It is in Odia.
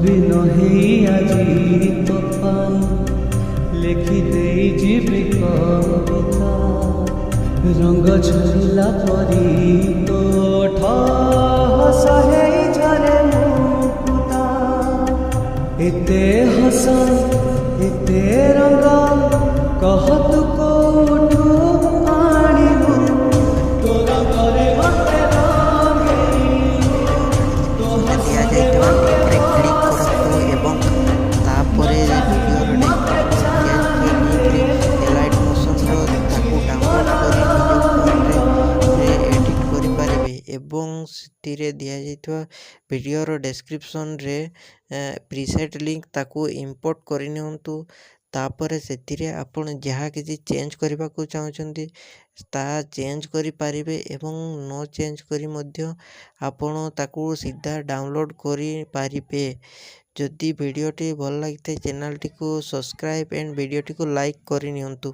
ଦିନ ହେଇ ଆଜି ତୋ ପାଇଁ ଲେଖିଦେଇ ଯିବି କବିତା। ରଙ୍ଗ ଝରିଲା ପରି ତୋ ହସ ହେଇ ଝରେ ମୁକୁତା। ଏତେ ହସ ଏତେ ରଙ୍ଗ କହ ତୁ କୋଉଠୁ ଆଣିବୁ। ତୋ ରଙ୍ଗରେ ମତେ ଦିଆଯାଇଥିବା ଲିଙ୍କରେ କ୍ଲିକ୍ କରନ୍ତୁ ଏବଂ ତାପରେ ଭିଡ଼ିଓର ଡେସ୍କ୍ରିପସନ୍ ଚେଞ୍ଜ ଲିଙ୍କରେ ଏଲାଇଟ୍ ମୋସନ୍ର ତାକୁ ଡାଉନଲୋଡ଼୍ କରି ନିଜ ଫୋନ୍ରେ ଏଡ଼ିଟ୍ କରିପାରିବେ। ଏବଂ ସେଥିରେ ଦିଆଯାଇଥିବା ଭିଡ଼ିଓର ଡେସ୍କ୍ରିପସନ୍ରେ ପ୍ରିସେଟ୍ ଲିଙ୍କ୍ ତାକୁ ଇମ୍ପୋର୍ଟ କରିନିଅନ୍ତୁ। ତାପରେ ସେଥିରେ ଆପଣ ଯାହା କିଛି ଚେଞ୍ଜ କରିବାକୁ ଚାହୁଁଛନ୍ତି ତାହା ଚେଞ୍ଜ କରିପାରିବେ ଏବଂ ନ ଚେଞ୍ଜ କରି ମଧ୍ୟ ଆପଣ ତାକୁ ସିଧା ଡାଉନଲୋଡ଼୍ କରିପାରିବେ। ଯଦି ଭିଡ଼ିଓଟି ଭଲ ଲାଗିଥାଏ ଚ୍ୟାନେଲଟିକୁ ସବସ୍କ୍ରାଇବ୍ ଏଣ୍ଡ ଭିଡ଼ିଓଟିକୁ ଲାଇକ୍ କରିନିଅନ୍ତୁ।